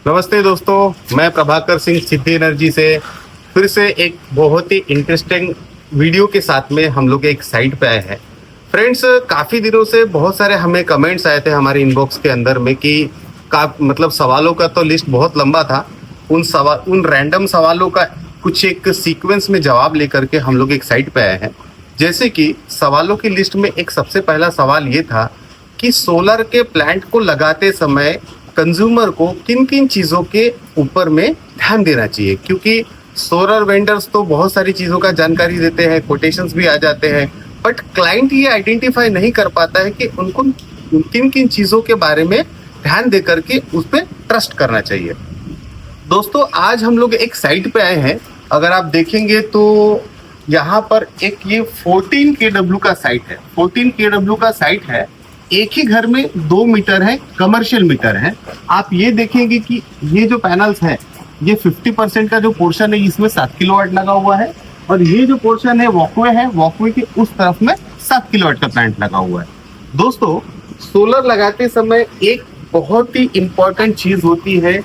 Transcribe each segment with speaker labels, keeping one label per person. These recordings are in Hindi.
Speaker 1: नमस्ते दोस्तों, मैं प्रभाकर सिंह सिद्धि एनर्जी से फिर से एक बहुत ही इंटरेस्टिंग वीडियो के साथ में हम लोग एक साइट पे आए हैं। फ्रेंड्स, काफ़ी दिनों से बहुत सारे हमें कमेंट्स आए थे हमारे इनबॉक्स के अंदर में कि मतलब सवालों का तो लिस्ट बहुत लंबा था। उन रैंडम सवालों का कुछ एक सीक्वेंस में जवाब लेकर के हम लोग एक साइट पे आए हैं। जैसे कि सवालों की लिस्ट में एक सबसे पहला सवाल ये था कि सोलर के प्लांट को लगाते समय कंज्यूमर को किन किन चीज़ों के ऊपर में ध्यान देना चाहिए, क्योंकि सोलर वेंडर्स तो बहुत सारी चीज़ों का जानकारी देते हैं, कोटेशंस भी आ जाते हैं, बट क्लाइंट ये आइडेंटिफाई नहीं कर पाता है कि उनको किन किन चीज़ों के बारे में ध्यान दे करके उस पर ट्रस्ट करना चाहिए। दोस्तों, आज हम लोग एक साइट पे आए हैं। अगर आप देखेंगे तो यहाँ पर एक ये 14 kW का साइट है। 14 kW का साइट है। एक ही घर में 2 मीटर है, कमर्शियल मीटर है। आप ये देखेंगे कि ये जो पैनल्स है, ये 50% का जो पोर्शन है इसमें 7 किलोवाट लगा हुआ है, और ये जो पोर्शन है वॉकवे के उस तरफ में 7 किलोवाट का प्लांट लगा हुआ है। दोस्तों, सोलर लगाते समय एक बहुत ही इंपॉर्टेंट चीज होती है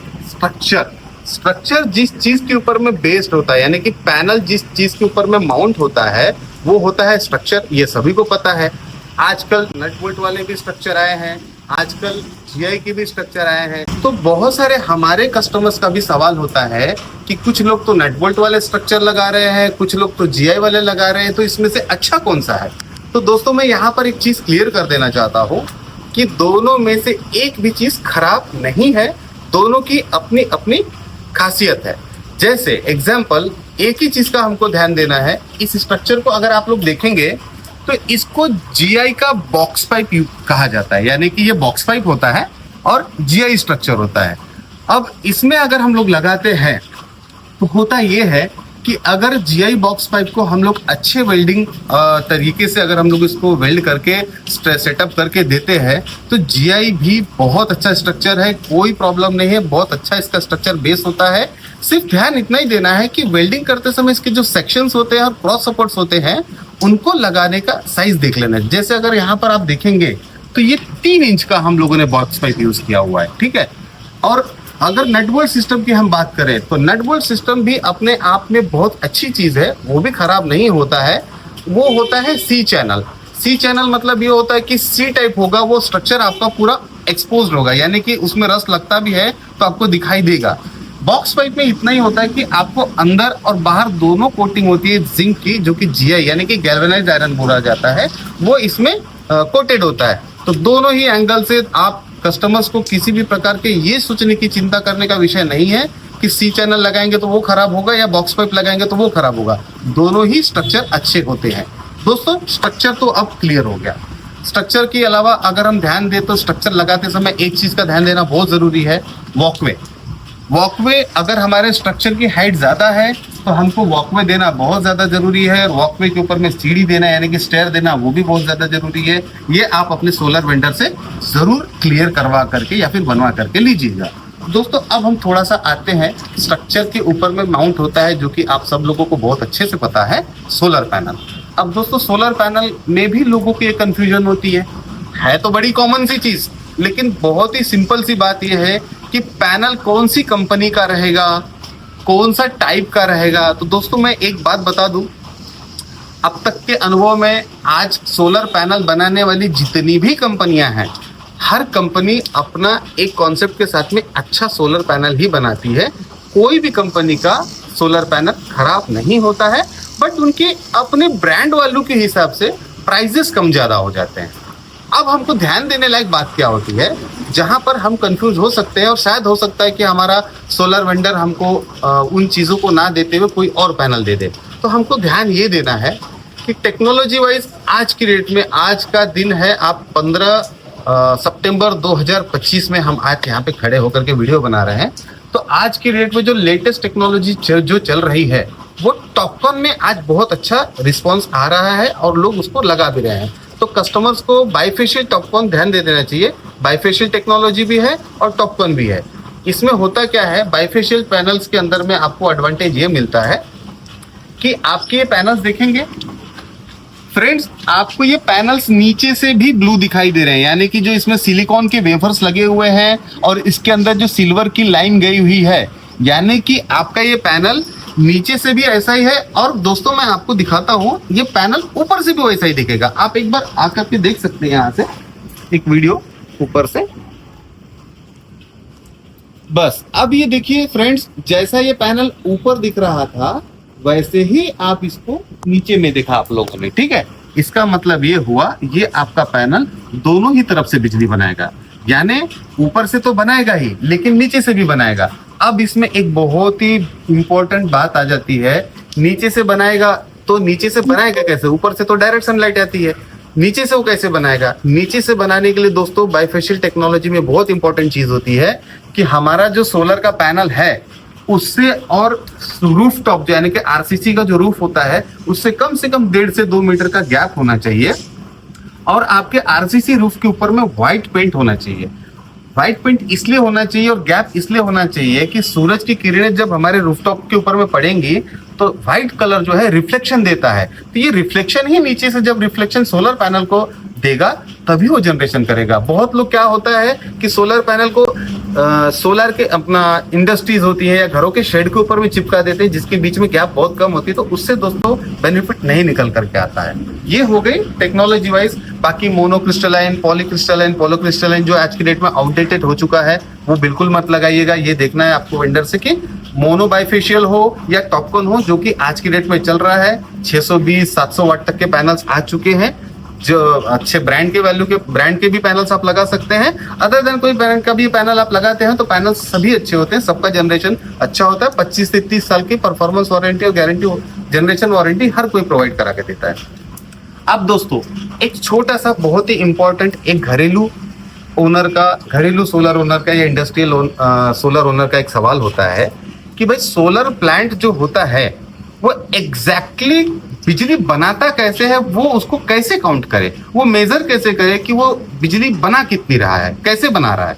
Speaker 1: स्ट्रक्चर जिस चीज के ऊपर में बेस्ड होता है, यानी कि पैनल जिस चीज के ऊपर में माउंट होता है वो होता है स्ट्रक्चर। ये सभी को पता है। आजकल नट बोल्ट वाले भी स्ट्रक्चर आए हैं, आजकल जीआई के भी स्ट्रक्चर आए हैं। तो बहुत सारे हमारे कस्टमर्स का भी सवाल होता है कि कुछ लोग तो नट बोल्ट वाले स्ट्रक्चर लगा रहे हैं, कुछ लोग तो जीआई वाले लगा रहे हैं, तो इसमें से अच्छा कौन सा है। तो दोस्तों, मैं यहाँ पर एक चीज क्लियर कर देना चाहता हूँ कि दोनों में से एक भी चीज खराब नहीं है, दोनों की अपनी अपनी खासियत है। जैसे एग्जाम्पल, एक ही चीज का हमको ध्यान देना है। इस स्ट्रक्चर को अगर आप लोग देखेंगे तो इसको जीआई का बॉक्स पाइप कहा जाता है, यानी कि ये बॉक्स पाइप होता है और जीआई स्ट्रक्चर होता है। अब इसमें अगर हम लोग लगाते हैं तो होता ये है कि अगर जीआई बॉक्स पाइप को हम लोग अच्छे वेल्डिंग तरीके से अगर हम लोग इसको वेल्ड करके सेटअप करके देते हैं तो जीआई भी बहुत अच्छा स्ट्रक्चर है, कोई प्रॉब्लम नहीं है, बहुत अच्छा इसका स्ट्रक्चर बेस होता है। सिर्फ ध्यान इतना ही देना है कि वेल्डिंग करते समय इसके जो सेक्शंस होते हैं और क्रॉस सपोर्ट्स होते हैं उनको लगाने का साइज देख लेना है। जैसे अगर यहाँ पर आप देखेंगे तो ये 3 इंच का हम लोगों ने बॉक्स पाइप यूज किया हुआ है, ठीक है। और अगर नट बोल्ट सिस्टम की हम बात करें तो नट बोल्ट सिस्टम भी अपने आप में बहुत अच्छी चीज है, वो भी खराब नहीं होता है। वो होता है सी चैनल। सी चैनल मतलब ये होता है कि सी टाइप होगा, वो स्ट्रक्चर आपका पूरा एक्सपोज्ड होगा, यानी कि उसमें रस्ट लगता भी है तो आपको दिखाई देगा। बॉक्स पाइप में इतना ही होता है कि आपको अंदर और बाहर दोनों कोटिंग होती है जिंक की, जो कि जीआई यानी कि गैल्वेनाइज्ड आयरन बोला जाता है, वो इसमें कोटेड होता है। तो दोनों ही एंगल से आप कस्टमर्स को किसी भी प्रकार के ये सोचने की चिंता करने का विषय नहीं है कि सी चैनल लगाएंगे तो वो खराब होगा या बॉक्स पाइप लगाएंगे तो वो खराब होगा। दोनों ही स्ट्रक्चर अच्छे होते हैं। दोस्तों, स्ट्रक्चर तो अब क्लियर हो गया। स्ट्रक्चर के अलावा अगर हम ध्यान दें तो स्ट्रक्चर लगाते समय एक चीज का ध्यान देना बहुत जरूरी है, वॉकवे। अगर हमारे स्ट्रक्चर की हाइट ज्यादा है तो हमको वॉकवे देना बहुत ज्यादा जरूरी है। वॉकवे के ऊपर में सीढ़ी देना यानी कि स्टेयर देना वो भी बहुत ज्यादा जरूरी है। ये आप अपने सोलर वेंडर से जरूर क्लियर करवा करके या फिर बनवा करके लीजिएगा। दोस्तों, अब हम थोड़ा सा आते हैं स्ट्रक्चर के ऊपर में माउंट होता है, जो कि आप सब लोगों को बहुत अच्छे से पता है, सोलर पैनल। अब दोस्तों, सोलर पैनल में भी लोगों की एक कंफ्यूजन होती है तो बड़ी कॉमन सी चीज, लेकिन बहुत ही सिंपल सी बात यह है कि पैनल कौन सी कंपनी का रहेगा, कौन सा टाइप का रहेगा। तो दोस्तों, मैं एक बात बता दूं, अब तक के अनुभव में आज सोलर पैनल बनाने वाली जितनी भी कंपनियां हैं, हर कंपनी अपना एक कॉन्सेप्ट के साथ में अच्छा सोलर पैनल ही बनाती है। कोई भी कंपनी का सोलर पैनल खराब नहीं होता है, बट उनके अपने ब्रांड वैल्यू के हिसाब से प्राइजेस कम ज़्यादा हो जाते हैं। अब हमको ध्यान देने लायक बात क्या होती है, जहां पर हम कंफ्यूज हो सकते हैं और शायद हो सकता है कि हमारा सोलर वेंडर हमको उन चीज़ों को ना देते हुए कोई और पैनल दे दे। तो हमको ध्यान ये देना है कि टेक्नोलॉजी वाइज आज की डेट में, आज का दिन है, आप 15 सितंबर 2025 में हम आज यहाँ पे खड़े होकर के वीडियो बना रहे हैं। तो आज की डेट में जो लेटेस्ट टेक्नोलॉजी जो चल रही है वो टॉपकॉन में आज बहुत अच्छा रिस्पॉन्स आ रहा है और लोग उसको लगा भी रहे हैं। तो कस्टमर्स को बाइफेशियल टॉपकॉन ध्यान दे देना चाहिए। बाइफेशियल टेक्नोलॉजी भी है और टॉपकॉन भी है। इसमें होता क्या है, बाइफेशियल पैनल्स के अंदर में आपको एडवांटेज ये मिलता है कि आपके ये पैनल्स देखेंगे फ्रेंड्स आपको ये पैनल्स नीचे से भी ब्लू दिखाई दे रहे हैं, यानी कि जो इसमें सिलिकॉन के वेफर्स लगे हुए हैं और इसके अंदर जो सिल्वर की लाइन गई हुई है, यानी कि आपका ये पैनल नीचे से भी ऐसा ही है। और दोस्तों मैं आपको दिखाता हूँ, ये पैनल ऊपर से भी वैसा ही दिखेगा। आप एक बार आकर के देख सकते हैं यहाँ से एक वीडियो ऊपर से। बस अब ये देखिए फ्रेंड्स, जैसा ये पैनल ऊपर दिख रहा था वैसे ही आप इसको नीचे में देखा आप लोगों ने, ठीक है। इसका मतलब ये हुआ, ये आपका पैनल दोनों ही तरफ से बिजली बनाएगा, यानी ऊपर से तो बनाएगा ही लेकिन नीचे से भी बनाएगा। अब इसमें एक बहुत ही इंपॉर्टेंट बात आ जाती है, नीचे से बनाएगा तो नीचे से बनाएगा कैसे? ऊपर से तो डायरेक्ट सनलाइट आती है, नीचे से वो कैसे बनाएगा? नीचे से बनाने के लिए दोस्तों बाइफेशियल टेक्नोलॉजी में बहुत इंपॉर्टेंट चीज होती है कि हमारा जो सोलर का पैनल है उससे और रूफ टॉप यानी कि आरसीसी का जो रूफ होता है उससे कम 1.5 से 2 मीटर का गैप होना चाहिए। और आपके आरसीसी रूफ के ऊपर में व्हाइट पेंट होना चाहिए। व्हाइट पेंट इसलिए होना चाहिए और गैप इसलिए होना चाहिए कि सूरज की किरणें जब हमारे रूफटॉप के ऊपर में पड़ेंगी तो व्हाइट कलर जो है रिफ्लेक्शन देता है। तो ये रिफ्लेक्शन ही नीचे से जब रिफ्लेक्शन सोलर पैनल को देगा तभी वो जनरेशन करेगा। बहुत लोग क्या होता है कि सोलर पैनल को सोलर के अपना इंडस्ट्रीज होती है या घरों के शेड के ऊपर भी चिपका देते हैं जिसके बीच में गैप बहुत कम होती है, तो उससे दोस्तों बेनिफिट नहीं निकल करके आता है। ये हो गई टेक्नोलॉजी वाइज। बाकी मोनोक्रिस्टलाइन, पॉलीक्रिस्टलाइन, पोलोक्रिस्टलाइन जो आज की डेट में आउटडेटेड हो चुका है वो बिल्कुल मत लगाइएगा। ये देखना है आपको वेंडर से कि मोनो बाइफेशियल हो या टॉपकॉन हो, जो कि आज की डेट में चल रहा है। 620-700 वाट तक के पैनल्स आ चुके हैं जो अच्छे ब्रांड के वैल्यू के ब्रांड के भी पैनल्स आप लगा सकते हैं। अदर देन कोई ब्रांड का भी पैनल आप लगाते हैं तो पैनल्स सभी अच्छे होते हैं, सबका जनरेशन अच्छा होता है। 25 से 30 साल की परफॉर्मेंस वारंटी और गारंटी जनरेशन वारंटी हर कोई प्रोवाइड करा के देता है। अब दोस्तों एक छोटा सा बहुत ही इंपॉर्टेंट एक घरेलू सोलर ओनर का या इंडस्ट्रियल सोलर ओनर का एक सवाल होता है कि भाई सोलर प्लांट जो होता है वो एग्जैक्टली बिजली बनाता कैसे है, वो उसको कैसे काउंट करे, वो मेजर कैसे करे कि वो बिजली बना कितनी रहा है, कैसे बना रहा है।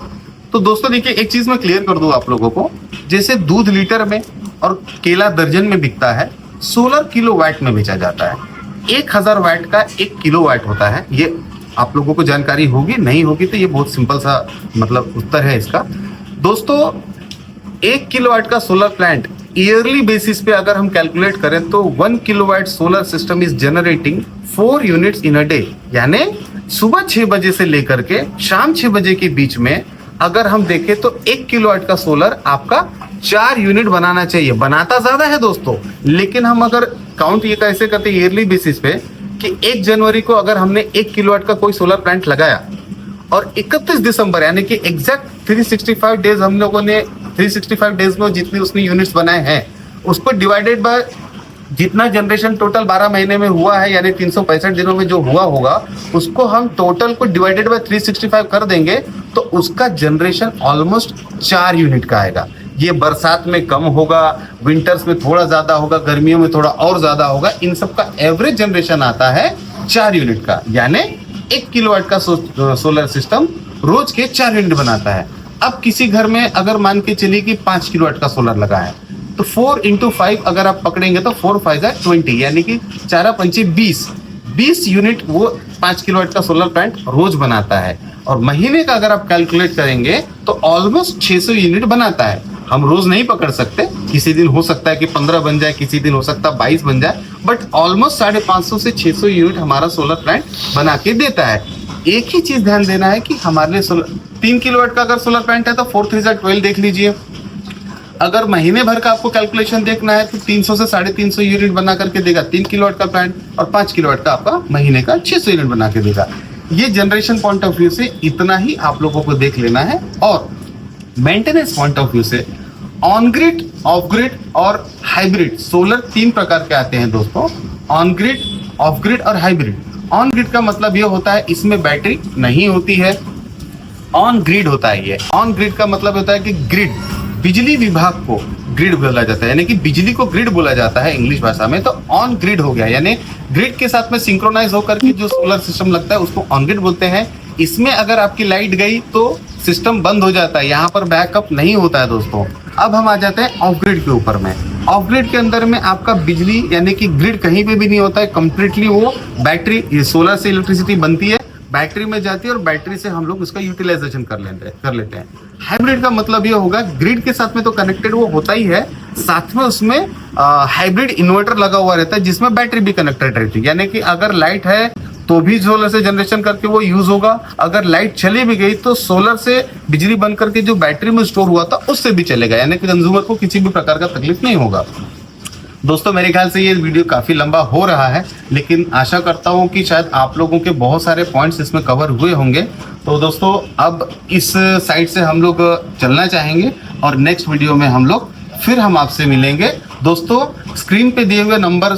Speaker 1: तो दोस्तों देखिए एक चीज मैं क्लियर कर दूं आप लोगों को, जैसे दूध लीटर में और केला दर्जन में बिकता है, सोलर किलोवाट में बेचा जाता है। 1000 वाट का 1 किलोवाट होता है। ये आप लोगों को जानकारी होगी, नहीं होगी तो ये बहुत सिंपल सा मतलब उत्तर है इसका। दोस्तों 1 किलोवाट का सोलर प्लांट ईयरली बेसिस पे अगर हम कैलकुलेट करें तो 1 kilowatt solar system is generating 4 units in a day, यानी सुबह 6 बजे से लेकर के शाम 6 बजे के बीच में अगर हम देखें तो 1 किलोवाट का सोलर आपका 4 यूनिट बनाना चाहिए। बनाता ज्यादा है दोस्तों, लेकिन हम अगर काउंट ये कैसे करते हैं ईयरली बेसिस पे कि 1 जनवरी को अगर हमने 1 किलोवाट का कोई सोलर प्लांट लगाया और 31 दिसंबर यानी कि एग्जैक्ट 365 डेज हम लोगों ने 365 डेज में जितनी उसने यूनिट्स बनाए हैं उसको डिवाइडेड बाय जितना जनरेशन टोटल 12 महीने में हुआ है यानी 365 दिनों में जो हुआ होगा उसको हम टोटल को डिवाइडेड बाय 365 कर देंगे तो उसका जनरेशन ऑलमोस्ट 4 यूनिट का आएगा। ये बरसात में कम होगा, विंटर्स में थोड़ा ज्यादा होगा, गर्मियों में थोड़ा और ज्यादा होगा। इन सब का एवरेज जनरेशन आता है 4 यूनिट का, यानी 1 किलोवाट का सोलर सिस्टम रोज के 4 यूनिट बनाता है। अब किसी घर में अगर मान के चलिए कि 5 किलोवाट का सोलर लगा है तो 4 × 5 अगर आप पकड़ेंगे तो 4 × 5 = 20, यानी कि 4 × 5 = 20 यूनिट वो 5 किलोवाट का सोलर प्लांट रोज बनाता है। और महीने का अगर आप कैलकुलेट करेंगे तो ऑलमोस्ट 600 यूनिट बनाता है। हम रोज नहीं पकड़ सकते, किसी दिन हो सकता है कि 15 बन जाए, किसी दिन हो सकता है 22 बन जाए, बट ऑलमोस्ट 550 से 600 यूनिट हमारा सोलर प्लांट बना के देता है। एक ही चीज ध्यान देना है कि हमारे लिए 3 किलोवाट का अगर सोलर प्लांट है तो 4 × 3 = 12 देख लीजिए। अगर महीने भर का आपको कैलकुलेशन देखना है तो 300 से 350 यूनिट बना करके देगा 3 किलोवाट का प्लांट, और 5 किलोवाट का आपका महीने का 600 यूनिट बना के देगा। ये जनरेशन पॉइंट ऑफ व्यू से इतना ही आप लोगों को देख लेना है। और मेंटेनेंस पॉइंट ऑफ व्यू से ऑन ग्रिड, ऑफ ग्रिड और हाइब्रिड सोलर 3 प्रकार के आते हैं दोस्तों, ऑन ग्रिड, ऑफ ग्रिड और हाइब्रिड। ऑन ग्रिड का मतलब ये होता है इसमें बैटरी नहीं होती है, ऑन ग्रिड होता है ये। ऑन ग्रिड का मतलब होता है कि ग्रिड, बिजली विभाग को ग्रिड बोला जाता है, यानी कि बिजली को ग्रिड बोला जाता है इंग्लिश भाषा में। तो ऑन ग्रिड हो गया, यानी ग्रिड के साथ में सिंक्रोनाइज होकर के जो सोलर सिस्टम लगता है उसको ऑन ग्रिड बोलते हैं। इसमें अगर आपकी लाइट गई तो सिस्टम बंद हो जाता है, यहाँ पर बैकअप नहीं होता है दोस्तों। अब हम आ जाते हैं ऑफ ग्रिड के ऊपर में। ऑफ ग्रिड के अंदर में आपका बिजली यानी कि ग्रिड कहीं पे भी नहीं होता है, कंप्लीटली वो बैटरी सोलर से इलेक्ट्रिसिटी बनती है, बैटरी में जाती है और बैटरी से हम लोग उसका यूटिलाइजेशन कर लेते हैं। हाइब्रिड का मतलब ये होगा ग्रिड के साथ में तो कनेक्टेड वो होता ही है, साथ में उसमें हाइब्रिड इन्वर्टर लगा हुआ रहता है जिसमें बैटरी भी कनेक्टेड रहती है, यानी कि अगर लाइट है तो भी सोलर से जनरेशन करके वो यूज होगा, अगर लाइट चली भी गई तो सोलर से बिजली बन करके जो बैटरी में स्टोर हुआ था उससे भी चलेगा, यानी कि कंज्यूमर को किसी भी प्रकार का तकलीफ नहीं होगा। दोस्तों मेरे ख्याल से ये वीडियो काफ़ी लंबा हो रहा है, लेकिन आशा करता हूँ कि शायद आप लोगों के बहुत सारे पॉइंट्स इसमें कवर हुए होंगे। तो दोस्तों अब इस साइड से हम लोग चलना चाहेंगे और नेक्स्ट वीडियो में हम आपसे मिलेंगे। दोस्तों स्क्रीन पे दिए हुए नंबर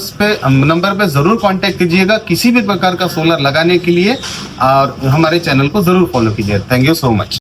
Speaker 1: पे ज़रूर कांटेक्ट कीजिएगा किसी भी प्रकार का सोलर लगाने के लिए, और हमारे चैनल को ज़रूर फॉलो कीजिए। Thank you so much.